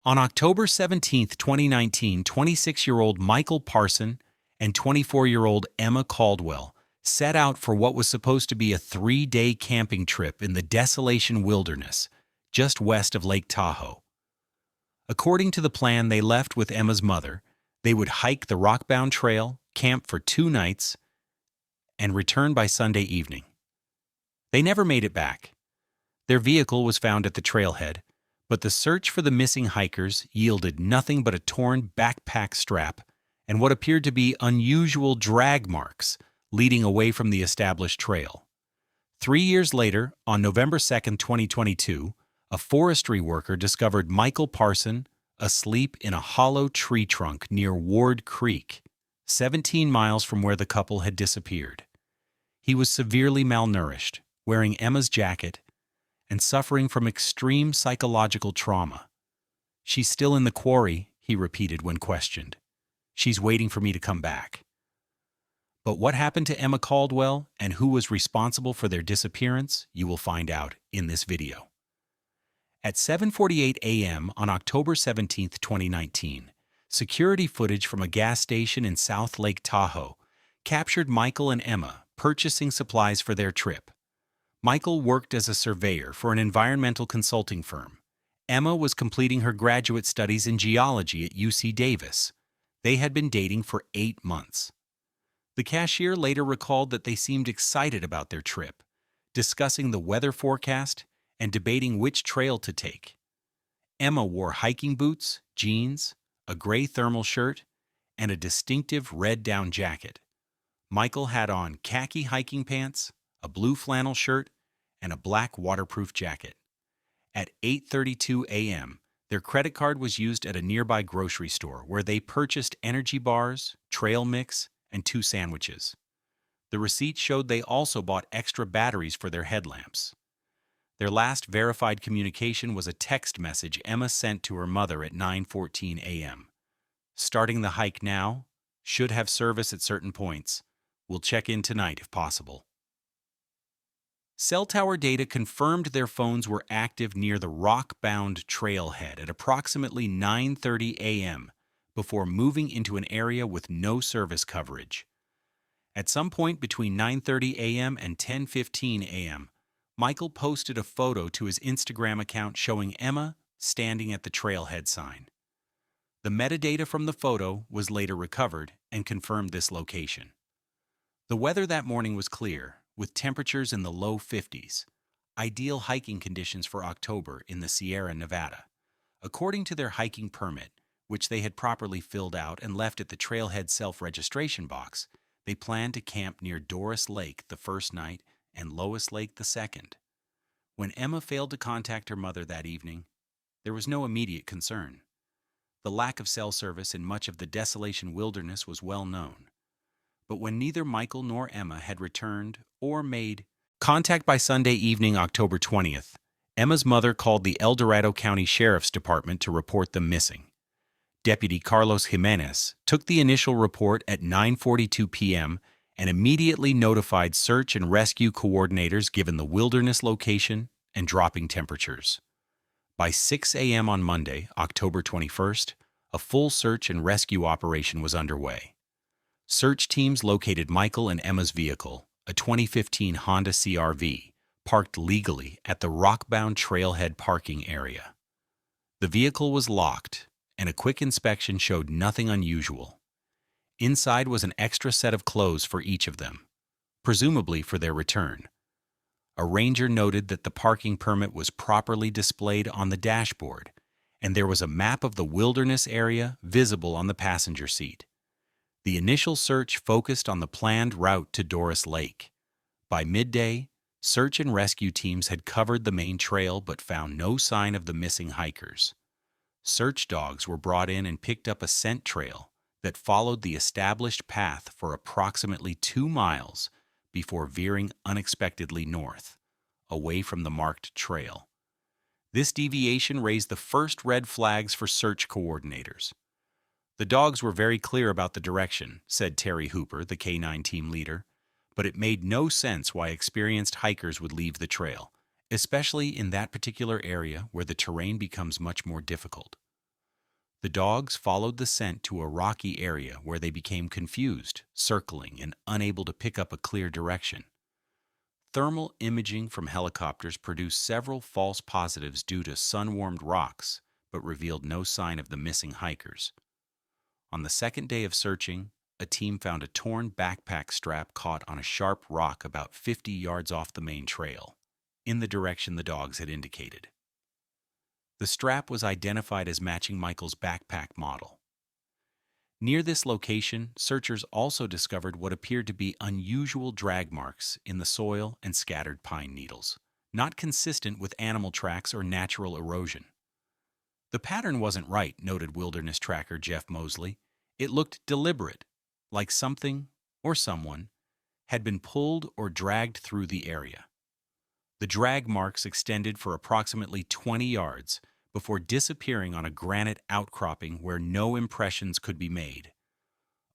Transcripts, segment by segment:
On October 17, 2019, 26-year-old Michael Parson and 24-year-old Emma Caldwell set out for what was supposed to be a 3-day camping trip in the Desolation Wilderness, just west of Lake Tahoe. According to the plan they left with Emma's mother, they would hike the rockbound trail, camp for 2 nights, and return by Sunday evening. They never made it back. Their vehicle was found at the trailhead, but the search for the missing hikers yielded nothing but a torn backpack strap and what appeared to be unusual drag marks leading away from the established trail. 3 years later, on November 2, 2022, a forestry worker discovered Michael Parson asleep in a hollow tree trunk near Ward Creek, 17 miles from where the couple had disappeared. He was severely malnourished, wearing Emma's jacket, and suffering from extreme psychological trauma. "She's still in the quarry," he repeated when questioned. "She's waiting for me to come back." But what happened to Emma Caldwell and who was responsible for their disappearance, you will find out in this video. At 7:48 a.m. on October 17, 2019, security footage from a gas station in South Lake Tahoe captured Michael and Emma purchasing supplies for their trip. Michael worked as a surveyor for an environmental consulting firm. Emma was completing her graduate studies in geology at UC Davis. They had been dating for 8 months. The cashier later recalled that they seemed excited about their trip, discussing the weather forecast and debating which trail to take. Emma wore hiking boots, jeans, a gray thermal shirt, and a distinctive red down jacket. Michael had on khaki hiking pants, a blue flannel shirt, and a black waterproof jacket. At 8:32 a.m., their credit card was used at a nearby grocery store where they purchased energy bars, trail mix, and 2 sandwiches. The receipt showed they also bought extra batteries for their headlamps. Their last verified communication was a text message Emma sent to her mother at 9:14 a.m. "Starting the hike now. Should have service at certain points. We'll check in tonight if possible." Cell tower data confirmed their phones were active near the rock-bound trailhead at approximately 9:30 a.m. before moving into an area with no service coverage. At some point between 9:30 a.m. and 10:15 a.m., Michael posted a photo to his Instagram account showing Emma standing at the trailhead sign. The metadata from the photo was later recovered and confirmed this location. The weather that morning was clear, with temperatures in the low 50s, ideal hiking conditions for October in the Sierra Nevada. According to their hiking permit, which they had properly filled out and left at the trailhead self-registration box, they planned to camp near Doris Lake the first night and Lois Lake the second. When Emma failed to contact her mother that evening, there was no immediate concern. The lack of cell service in much of the Desolation Wilderness was well known. But when neither Michael nor Emma had returned or made contact by Sunday evening, October 20th, Emma's mother called the El Dorado County Sheriff's Department to report them missing. Deputy Carlos Jimenez took the initial report at 9:42 p.m. and immediately notified search and rescue coordinators given the wilderness location and dropping temperatures. By 6 a.m. on Monday, October 21st, a full search and rescue operation was underway. Search teams located Michael and Emma's vehicle, a 2015 Honda CR-V, parked legally at the rockbound trailhead parking area. The vehicle was locked, and a quick inspection showed nothing unusual. Inside was an extra set of clothes for each of them, presumably for their return. A ranger noted that the parking permit was properly displayed on the dashboard, and there was a map of the wilderness area visible on the passenger seat. The initial search focused on the planned route to Doris Lake. By midday, search and rescue teams had covered the main trail but found no sign of the missing hikers. Search dogs were brought in and picked up a scent trail that followed the established path for approximately 2 miles before veering unexpectedly north, away from the marked trail. This deviation raised the first red flags for search coordinators. "The dogs were very clear about the direction," said Terry Hooper, the K-9 team leader, "but it made no sense why experienced hikers would leave the trail, especially in that particular area where the terrain becomes much more difficult." The dogs followed the scent to a rocky area where they became confused, circling, and unable to pick up a clear direction. Thermal imaging from helicopters produced several false positives due to sun-warmed rocks, but revealed no sign of the missing hikers. On the second day of searching, a team found a torn backpack strap caught on a sharp rock about 50 yards off the main trail, in the direction the dogs had indicated. The strap was identified as matching Michael's backpack model. Near this location, searchers also discovered what appeared to be unusual drag marks in the soil and scattered pine needles, not consistent with animal tracks or natural erosion. The pattern wasn't right, noted wilderness tracker Jeff Mosley. It looked deliberate, like something, or someone, had been pulled or dragged through the area. The drag marks extended for approximately 20 yards before disappearing on a granite outcropping where no impressions could be made.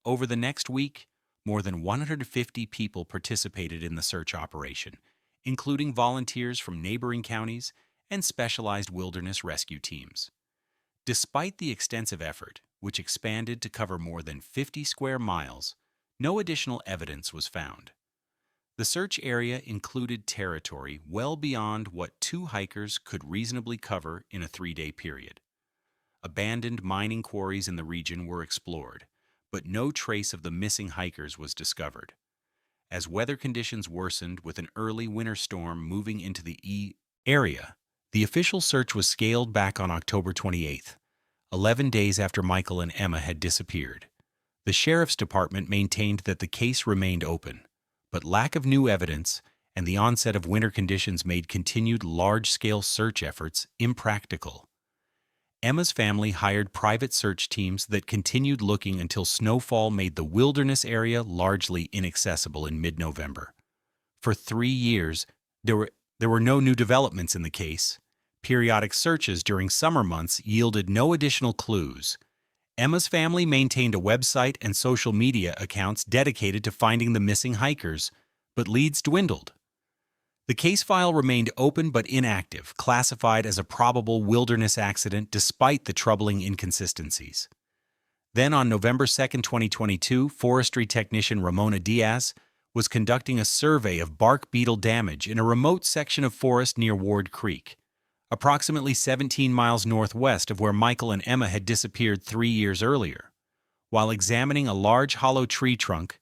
Over the next week, more than 150 people participated in the search operation, including volunteers from neighboring counties and specialized wilderness rescue teams. Despite the extensive effort, which expanded to cover more than 50 square miles, no additional evidence was found. The search area included territory well beyond what two hikers could reasonably cover in a 3-day period. Abandoned mining quarries in the region were explored, but no trace of the missing hikers was discovered. As weather conditions worsened with an early winter storm moving into the area, the official search was scaled back on October 28th, 11 days after Michael and Emma had disappeared. The sheriff's department maintained that the case remained open, but lack of new evidence and the onset of winter conditions made continued large-scale search efforts impractical. Emma's family hired private search teams that continued looking until snowfall made the wilderness area largely inaccessible in mid-November. For 3 years, there were no new developments in the case. Periodic searches during summer months yielded no additional clues. Emma's family maintained a website and social media accounts dedicated to finding the missing hikers, but leads dwindled. The case file remained open but inactive, classified as a probable wilderness accident despite the troubling inconsistencies. Then on November 2, 2022, forestry technician Ramona Diaz was conducting a survey of bark beetle damage in a remote section of forest near Ward Creek, approximately 17 miles northwest of where Michael and Emma had disappeared 3 years earlier. While examining a large hollow tree trunk,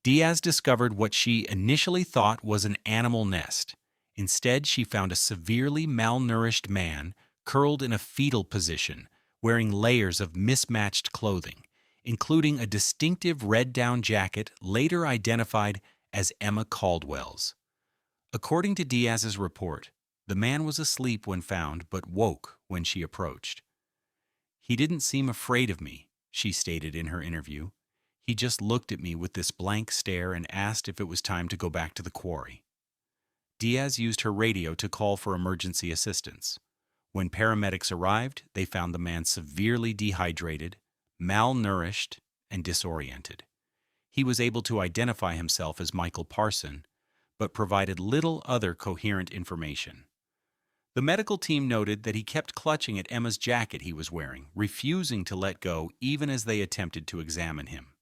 Diaz discovered what she initially thought was an animal nest. Instead, she found a severely malnourished man curled in a fetal position, wearing layers of mismatched clothing, including a distinctive red down jacket later identified as Emma Caldwell's. According to Diaz's report, the man was asleep when found but woke when she approached. "He didn't seem afraid of me," she stated in her interview. "He just looked at me with this blank stare and asked if it was time to go back to the quarry." Diaz used her radio to call for emergency assistance. When paramedics arrived, they found the man severely dehydrated, malnourished, and disoriented. He was able to identify himself as Michael Parson, but provided little other coherent information. The medical team noted that he kept clutching at Emma's jacket he was wearing, refusing to let go even as they attempted to examine him.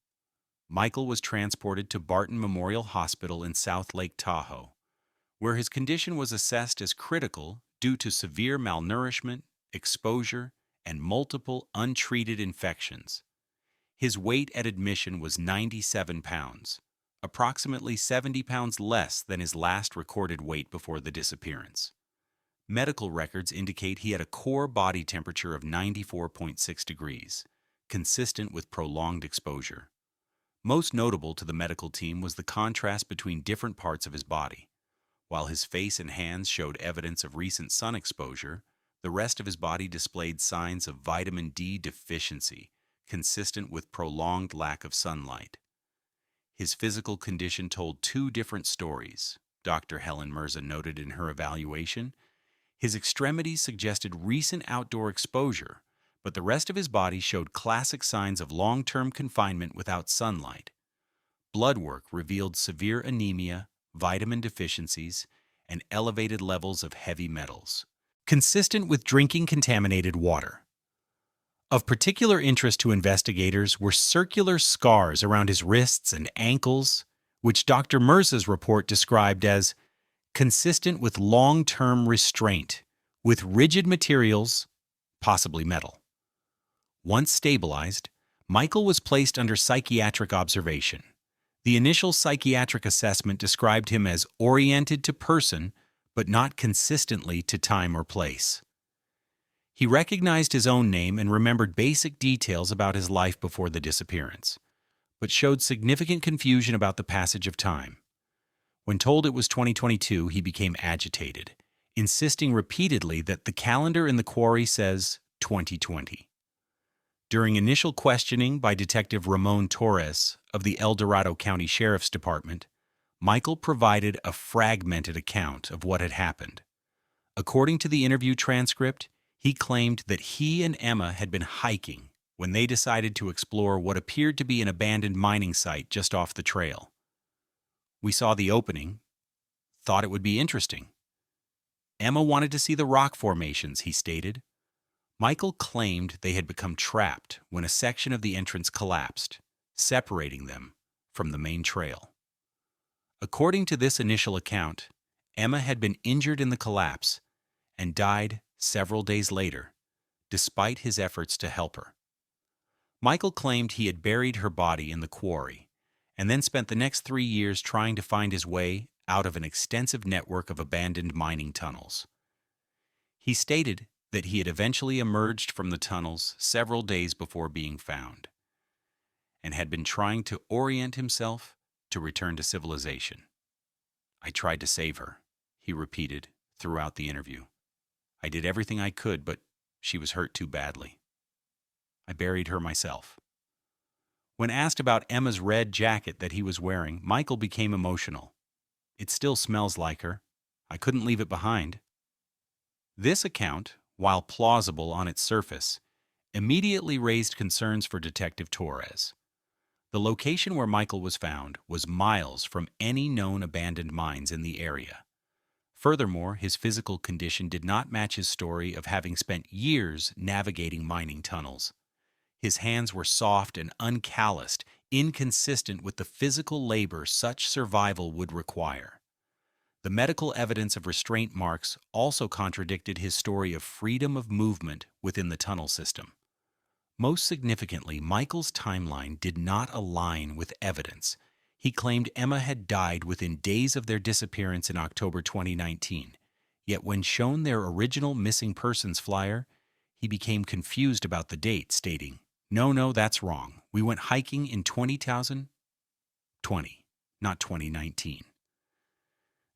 Michael was transported to Barton Memorial Hospital in South Lake Tahoe, where his condition was assessed as critical due to severe malnourishment, exposure, and multiple untreated infections. His weight at admission was 97 pounds, approximately 70 pounds less than his last recorded weight before the disappearance. Medical records indicate he had a core body temperature of 94.6 degrees, consistent with prolonged exposure. Most notable to the medical team was the contrast between different parts of his body. While his face and hands showed evidence of recent sun exposure, the rest of his body displayed signs of vitamin D deficiency, consistent with prolonged lack of sunlight. His physical condition told 2 different stories, Dr. Helen Mirza noted in her evaluation. His extremities suggested recent outdoor exposure, but the rest of his body showed classic signs of long-term confinement without sunlight. Blood work revealed severe anemia, vitamin deficiencies, and elevated levels of heavy metals, consistent with drinking contaminated water. Of particular interest to investigators were circular scars around his wrists and ankles, which Dr. Mirza's report described as consistent with long-term restraint, with rigid materials, possibly metal. Once stabilized, Michael was placed under psychiatric observation. The initial psychiatric assessment described him as oriented to person, but not consistently to time or place. He recognized his own name and remembered basic details about his life before the disappearance, but showed significant confusion about the passage of time. When told it was 2022, he became agitated, insisting repeatedly that the calendar in the quarry says 2020. During initial questioning by Detective Ramon Torres of the El Dorado County Sheriff's Department, Michael provided a fragmented account of what had happened. According to the interview transcript, he claimed that he and Emma had been hiking when they decided to explore what appeared to be an abandoned mining site just off the trail. We saw the opening, thought it would be interesting. Emma wanted to see the rock formations, he stated. Michael claimed they had become trapped when a section of the entrance collapsed, separating them from the main trail. According to this initial account, Emma had been injured in the collapse and died several days later, despite his efforts to help her. Michael claimed he had buried her body in the quarry and then spent the next 3 years trying to find his way out of an extensive network of abandoned mining tunnels. He stated that he had eventually emerged from the tunnels several days before being found and had been trying to orient himself to return to civilization. "I tried to save her," he repeated throughout the interview. "I did everything I could, but she was hurt too badly. I buried her myself." When asked about Emma's red jacket that he was wearing, Michael became emotional. "It still smells like her. I couldn't leave it behind." This account, while plausible on its surface, immediately raised concerns for Detective Torres. The location where Michael was found was miles from any known abandoned mines in the area. Furthermore, his physical condition did not match his story of having spent years navigating mining tunnels. His hands were soft and uncalloused, inconsistent with the physical labor such survival would require. The medical evidence of restraint marks also contradicted his story of freedom of movement within the tunnel system. Most significantly, Michael's timeline did not align with evidence. He claimed Emma had died within days of their disappearance in October 2019, yet when shown their original missing persons flyer, he became confused about the date, stating, No, that's wrong. We went hiking in 2020, not 2019.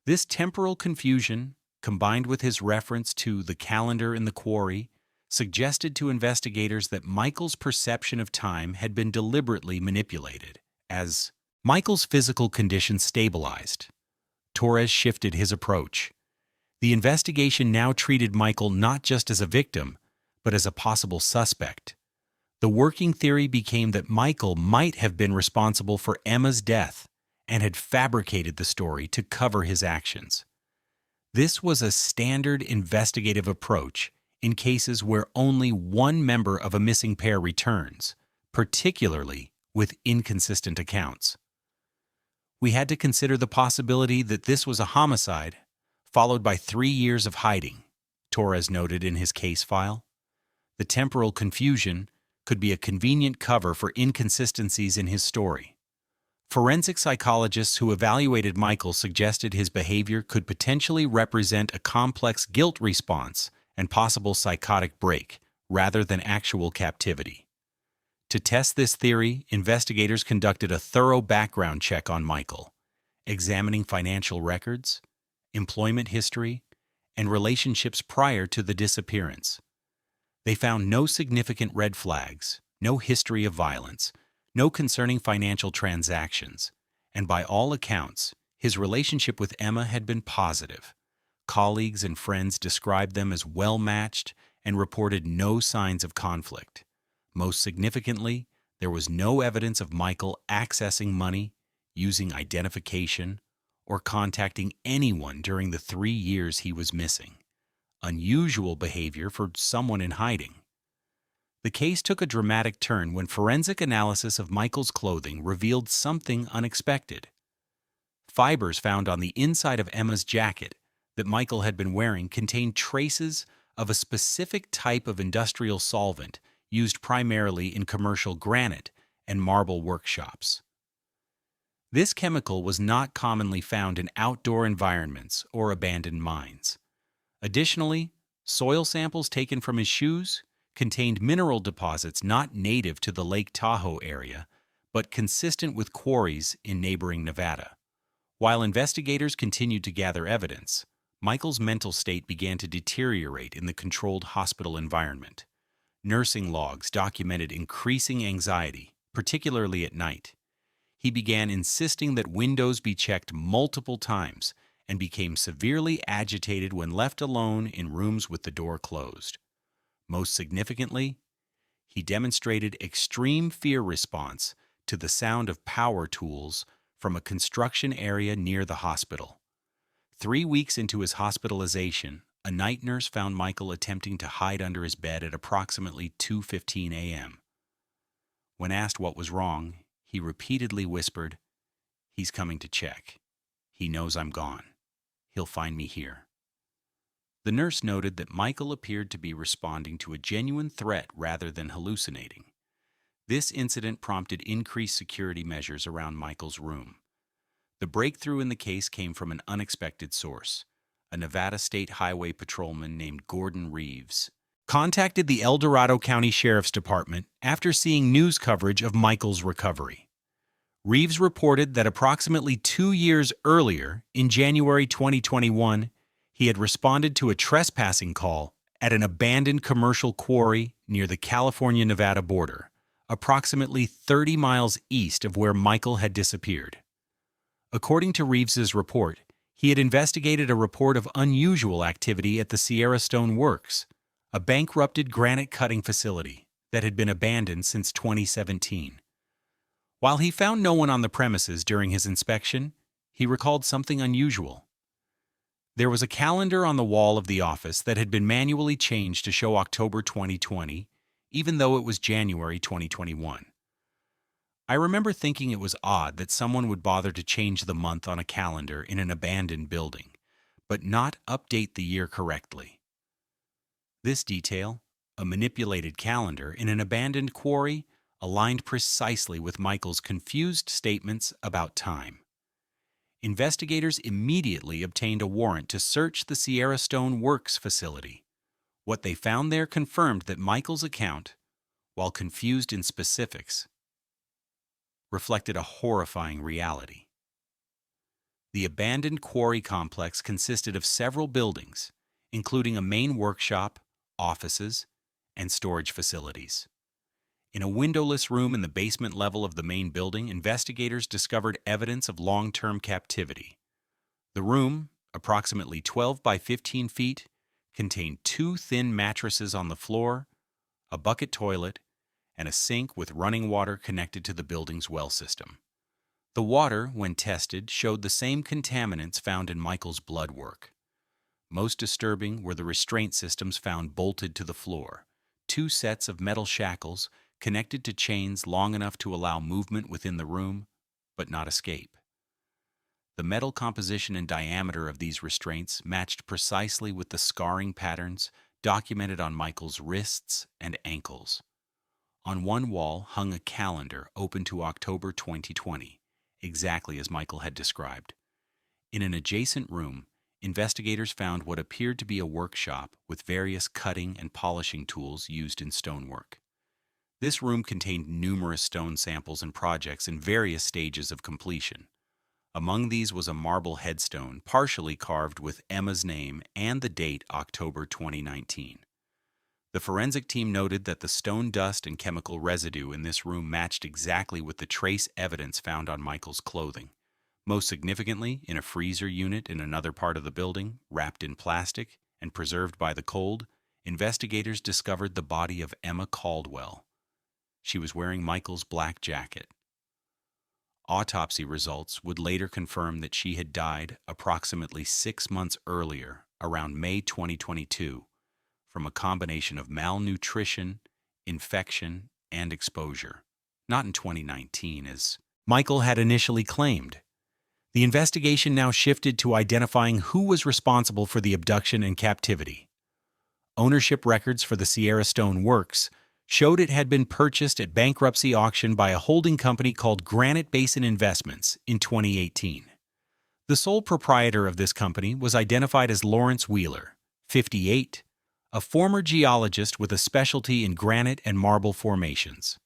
This temporal confusion, combined with his reference to the calendar in the quarry, suggested to investigators that Michael's perception of time had been deliberately manipulated. As Michael's physical condition stabilized, Torres shifted his approach. The investigation now treated Michael not just as a victim, but as a possible suspect. The working theory became that Michael might have been responsible for Emma's death and had fabricated the story to cover his actions. This was a standard investigative approach in cases where only one member of a missing pair returns, particularly with inconsistent accounts. We had to consider the possibility that this was a homicide, followed by 3 years of hiding, Torres noted in his case file. The temporal confusion could be a convenient cover for inconsistencies in his story. Forensic psychologists who evaluated Michael suggested his behavior could potentially represent a complex guilt response and possible psychotic break, rather than actual captivity. To test this theory, investigators conducted a thorough background check on Michael, examining financial records, employment history, and relationships prior to the disappearance. They found no significant red flags, no history of violence, no concerning financial transactions, and by all accounts, his relationship with Emma had been positive. Colleagues and friends described them as well-matched and reported no signs of conflict. Most significantly, there was no evidence of Michael accessing money, using identification, or contacting anyone during the 3 years he was missing. Unusual behavior for someone in hiding. The case took a dramatic turn when forensic analysis of Michael's clothing revealed something unexpected. Fibers found on the inside of Emma's jacket that Michael had been wearing contained traces of a specific type of industrial solvent used primarily in commercial granite and marble workshops. This chemical was not commonly found in outdoor environments or abandoned mines. Additionally, soil samples taken from his shoes contained mineral deposits not native to the Lake Tahoe area, but consistent with quarries in neighboring Nevada. While investigators continued to gather evidence, Michael's mental state began to deteriorate in the controlled hospital environment. Nursing logs documented increasing anxiety, particularly at night. He began insisting that windows be checked multiple times and became severely agitated when left alone in rooms with the door closed. Most significantly, he demonstrated extreme fear response to the sound of power tools from a construction area near the hospital. 3 weeks into his hospitalization, a night nurse found Michael attempting to hide under his bed at approximately 2:15 a.m. When asked what was wrong, he repeatedly whispered, "He's coming to check. He knows I'm gone. He'll find me here." The nurse noted that Michael appeared to be responding to a genuine threat rather than hallucinating. This incident prompted increased security measures around Michael's room. The breakthrough in the case came from an unexpected source. A Nevada State Highway patrolman named Gordon Reeves contacted the El Dorado County Sheriff's Department after seeing news coverage of Michael's recovery. Reeves reported that approximately 2 years earlier, in January 2021, he had responded to a trespassing call at an abandoned commercial quarry near the California-Nevada border, approximately 30 miles east of where Michael had disappeared. According to Reeves's report, he had investigated a report of unusual activity at the Sierra Stone Works, a bankrupted granite cutting facility that had been abandoned since 2017. While he found no one on the premises during his inspection, he recalled something unusual. There was a calendar on the wall of the office that had been manually changed to show October 2020, even though it was January 2021. I remember thinking it was odd that someone would bother to change the month on a calendar in an abandoned building, but not update the year correctly. This detail, a manipulated calendar in an abandoned quarry, aligned precisely with Michael's confused statements about time. Investigators immediately obtained a warrant to search the Sierra Stone Works facility. What they found there confirmed that Michael's account, while confused in specifics, reflected a horrifying reality. The abandoned quarry complex consisted of several buildings, including a main workshop, offices, and storage facilities. In a windowless room in the basement level of the main building, investigators discovered evidence of long-term captivity. The room, approximately 12 by 15 feet, contained 2 thin mattresses on the floor, a bucket toilet, and a sink with running water connected to the building's well system. The water, when tested, showed the same contaminants found in Michael's blood work. Most disturbing were the restraint systems found bolted to the floor, 2 sets of metal shackles connected to chains long enough to allow movement within the room, but not escape. The metal composition and diameter of these restraints matched precisely with the scarring patterns documented on Michael's wrists and ankles. On one wall hung a calendar open to October 2020, exactly as Michael had described. In an adjacent room, investigators found what appeared to be a workshop with various cutting and polishing tools used in stonework. This room contained numerous stone samples and projects in various stages of completion. Among these was a marble headstone partially carved with Emma's name and the date October 2019. The forensic team noted that the stone dust and chemical residue in this room matched exactly with the trace evidence found on Michael's clothing. Most significantly, in a freezer unit in another part of the building, wrapped in plastic and preserved by the cold, investigators discovered the body of Emma Caldwell. She was wearing Michael's black jacket. Autopsy results would later confirm that she had died approximately 6 months earlier, around May 2022, from a combination of malnutrition, infection, and exposure. Not in 2019, as Michael had initially claimed. The investigation now shifted to identifying who was responsible for the abduction and captivity. Ownership records for the Sierra Stone Works showed it had been purchased at bankruptcy auction by a holding company called Granite Basin Investments in 2018. The sole proprietor of this company was identified as Lawrence Wheeler, 58, a former geologist with a specialty in granite and marble formations.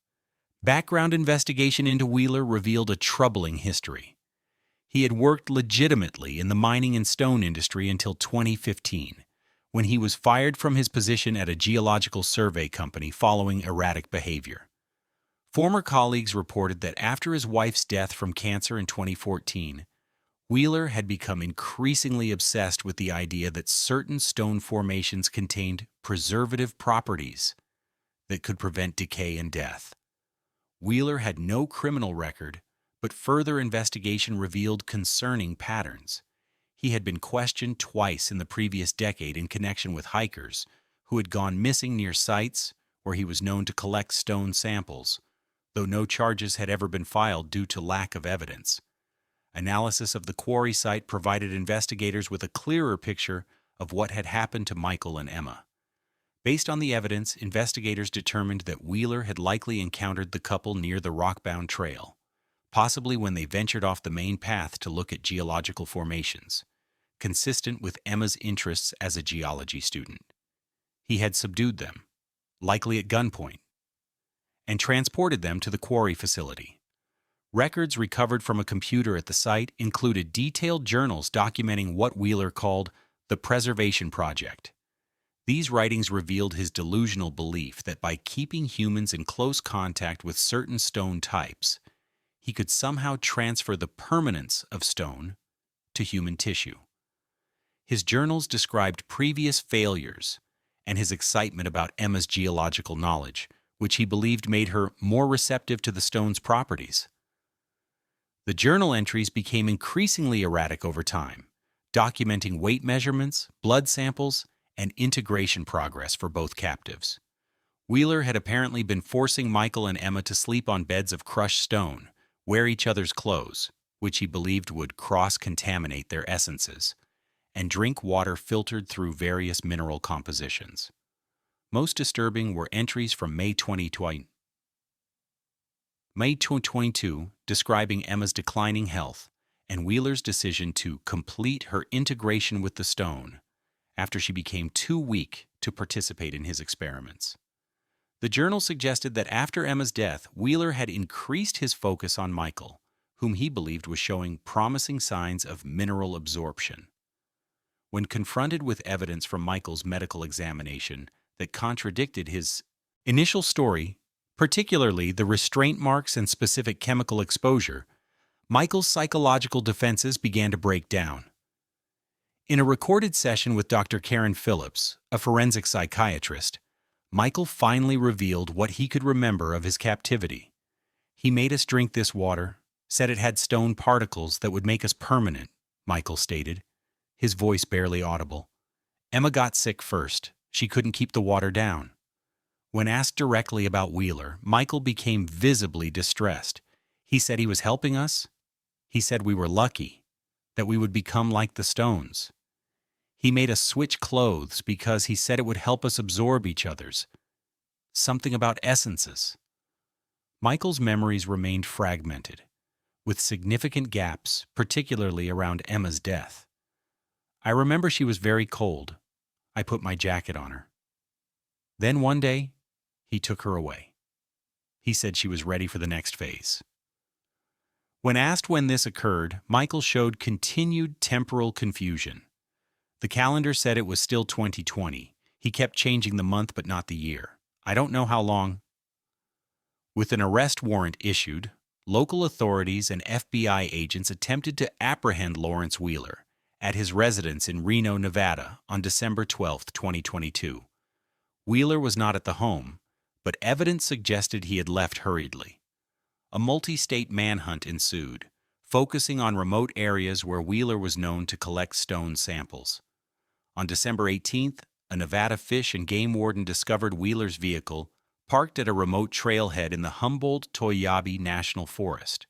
Background investigation into Wheeler revealed a troubling history. He had worked legitimately in the mining and stone industry until 2015, when he was fired from his position at a geological survey company following erratic behavior. Former colleagues reported that after his wife's death from cancer in 2014, Wheeler had become increasingly obsessed with the idea that certain stone formations contained preservative properties that could prevent decay and death. Wheeler had no criminal record, but further investigation revealed concerning patterns. He had been questioned twice in the previous decade in connection with hikers who had gone missing near sites where he was known to collect stone samples, though no charges had ever been filed due to lack of evidence. Analysis of the quarry site provided investigators with a clearer picture of what had happened to Michael and Emma. Based on the evidence, investigators determined that Wheeler had likely encountered the couple near the rock-bound trail, possibly when they ventured off the main path to look at geological formations, consistent with Emma's interests as a geology student. He had subdued them, likely at gunpoint, and transported them to the quarry facility. Records recovered from a computer at the site included detailed journals documenting what Wheeler called the Preservation Project. These writings revealed his delusional belief that by keeping humans in close contact with certain stone types, he could somehow transfer the permanence of stone to human tissue. His journals described previous failures and his excitement about Emma's geological knowledge, which he believed made her more receptive to the stone's properties. The journal entries became increasingly erratic over time, documenting weight measurements, blood samples, and integration progress for both captives. Wheeler had apparently been forcing Michael and Emma to sleep on beds of crushed stone, wear each other's clothes, which he believed would cross-contaminate their essences, and drink water filtered through various mineral compositions. Most disturbing were entries from May 2022 describing Emma's declining health and Wheeler's decision to complete her integration with the stone after she became too weak to participate in his experiments. The journal suggested that after Emma's death, Wheeler had increased his focus on Michael, whom he believed was showing promising signs of mineral absorption. When confronted with evidence from Michael's medical examination that contradicted his initial story, particularly the restraint marks and specific chemical exposure, Michael's psychological defenses began to break down. In a recorded session with Dr. Karen Phillips, a forensic psychiatrist, Michael finally revealed what he could remember of his captivity. "He made us drink this water, said it had stone particles that would make us permanent," Michael stated, his voice barely audible. "Emma got sick first. She couldn't keep the water down." When asked directly about Wheeler, Michael became visibly distressed. He said he was helping us. He said we were lucky, that we would become like the stones. He made us switch clothes because he said it would help us absorb each other's. Something about essences. Michael's memories remained fragmented, with significant gaps, particularly around Emma's death. "I remember she was very cold. I put my jacket on her. Then one day, he took her away. He said she was ready for the next phase." When asked when this occurred, Michael showed continued temporal confusion. The calendar said it was still 2020. He kept changing the month but not the year. "I don't know how long." With an arrest warrant issued, local authorities and FBI agents attempted to apprehend Lawrence Wheeler at his residence in Reno, Nevada, on December 12, 2022. Wheeler was not at the home, but evidence suggested he had left hurriedly. A multi-state manhunt ensued, focusing on remote areas where Wheeler was known to collect stone samples. On December 18th, a Nevada Fish and Game warden discovered Wheeler's vehicle parked at a remote trailhead in the Humboldt-Toyabe National Forest.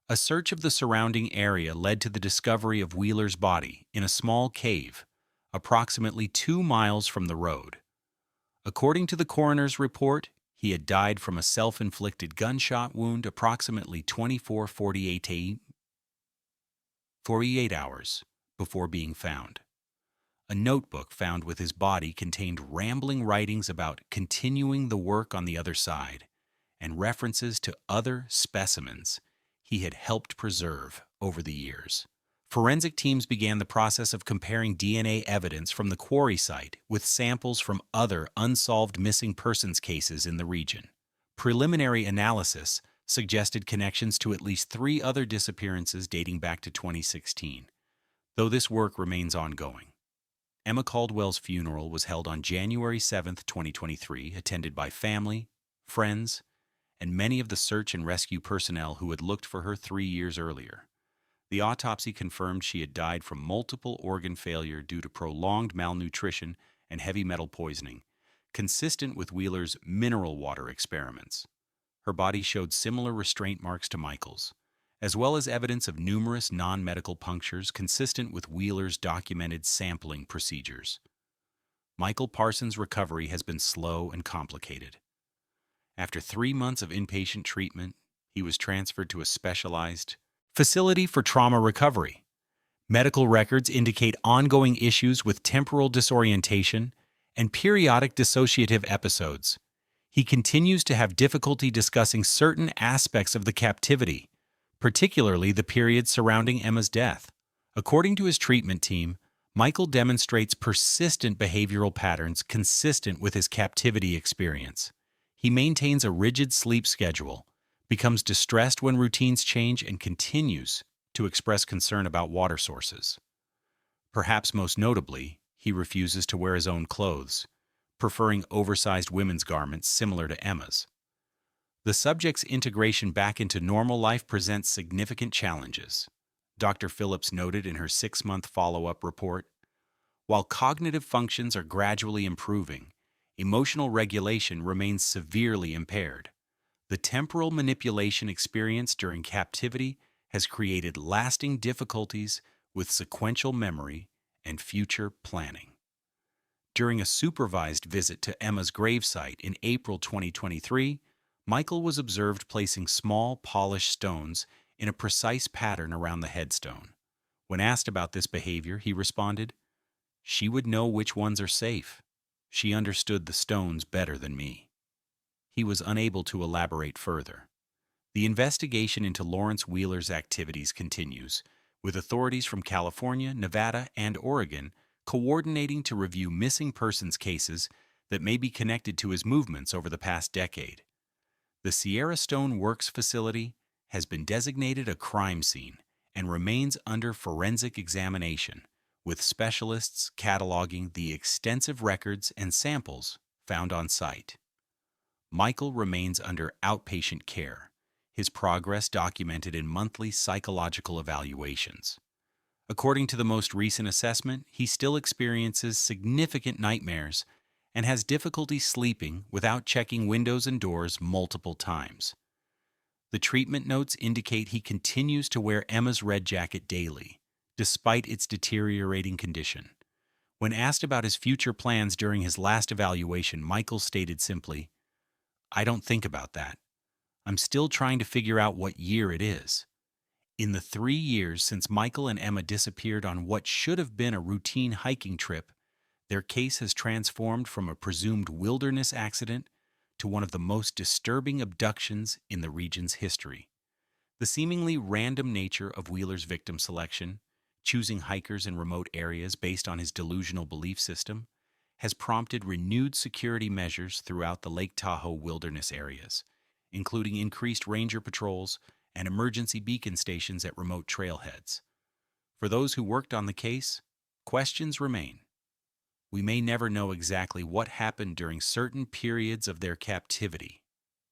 A search of the surrounding area led to the discovery of Wheeler's body in a small cave, approximately 2 miles from the road. According to the coroner's report, he had died from a self-inflicted gunshot wound approximately 48 hours before being found. A notebook found with his body contained rambling writings about continuing the work on the other side and references to other specimens he had helped preserve over the years. Forensic teams began the process of comparing DNA evidence from the quarry site with samples from other unsolved missing persons cases in the region. Preliminary analysis suggested connections to at least 3 other disappearances dating back to 2016, though this work remains ongoing. Emma Caldwell's funeral was held on January 7, 2023, attended by family, friends, and many of the search and rescue personnel who had looked for her 3 years earlier. The autopsy confirmed she had died from multiple organ failure due to prolonged malnutrition and heavy metal poisoning, consistent with Wheeler's mineral water experiments. Her body showed similar restraint marks to Michael's, as well as evidence of numerous non-medical punctures consistent with Wheeler's documented sampling procedures. Michael Parsons' recovery has been slow and complicated. After 3 months of inpatient treatment, he was transferred to a specialized facility for trauma recovery. Medical records indicate ongoing issues with temporal disorientation and periodic dissociative episodes. He continues to have difficulty discussing certain aspects of the captivity, particularly the period surrounding Emma's death. According to his treatment team, Michael demonstrates persistent behavioral patterns consistent with his captivity experience. He maintains a rigid sleep schedule, becomes distressed when routines change, and continues to express concern about water sources. Perhaps most notably, he refuses to wear his own clothes, preferring oversized women's garments similar to Emma's. The subject's integration back into normal life presents significant challenges, Dr. Phillips noted in her 6-month follow-up report. While cognitive functions are gradually improving, emotional regulation remains severely impaired. The temporal manipulation experienced during captivity has created lasting difficulties with sequential memory and future planning. During a supervised visit to Emma's gravesite in April 2023, Michael was observed placing small, polished stones in a precise pattern around the headstone. When asked about this behavior, he responded, "She would know which ones are safe. She understood the stones better than me." He was unable to elaborate further. The investigation into Lawrence Wheeler's activities continues, with authorities from California, Nevada, and Oregon coordinating to review missing persons cases that may be connected to his movements over the past decade. The Sierra Stone Works facility has been designated a crime scene and remains under forensic examination, with specialists cataloging the extensive records and samples found on site. Michael remains under outpatient care, his progress documented in monthly psychological evaluations. According to the most recent assessment, he still experiences significant nightmares and has difficulty sleeping without checking windows and doors multiple times. The treatment notes indicate he continues to wear Emma's red jacket daily, despite its deteriorating condition. When asked about his future plans during his last evaluation, Michael stated simply, "I don't think about that. I'm still trying to figure out what year it is." In the 3 years since Michael and Emma disappeared on what should have been a routine hiking trip, their case has transformed from a presumed wilderness accident to one of the most disturbing abductions in the region's history. The seemingly random nature of Wheeler's victim selection, choosing hikers in remote areas based on his delusional belief system, has prompted renewed security measures throughout the Lake Tahoe wilderness areas, including increased ranger patrols and emergency beacon stations at remote trailheads. For those who worked on the case, questions remain. We may never know exactly what happened during certain periods of their captivity,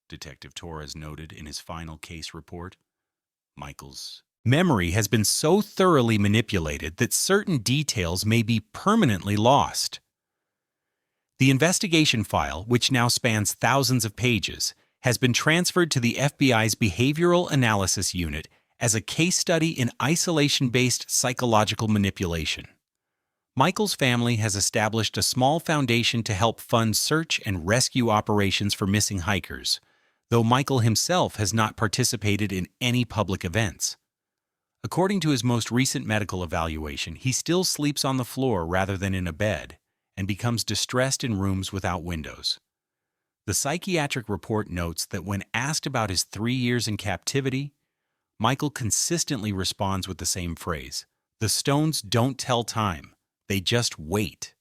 Detective Torres noted in his final case report. Michael's memory has been so thoroughly manipulated that certain details may be permanently lost. The investigation file, which now spans thousands of pages, has been transferred to the FBI's Behavioral Analysis Unit as a case study in isolation-based psychological manipulation. Michael's family has established a small foundation to help fund search and rescue operations for missing hikers, though Michael himself has not participated in any public events. According to his most recent medical evaluation, he still sleeps on the floor rather than in a bed and becomes distressed in rooms without windows. The psychiatric report notes that when asked about his 3 years in captivity, Michael consistently responds with the same phrase: "The stones don't tell time, they just wait."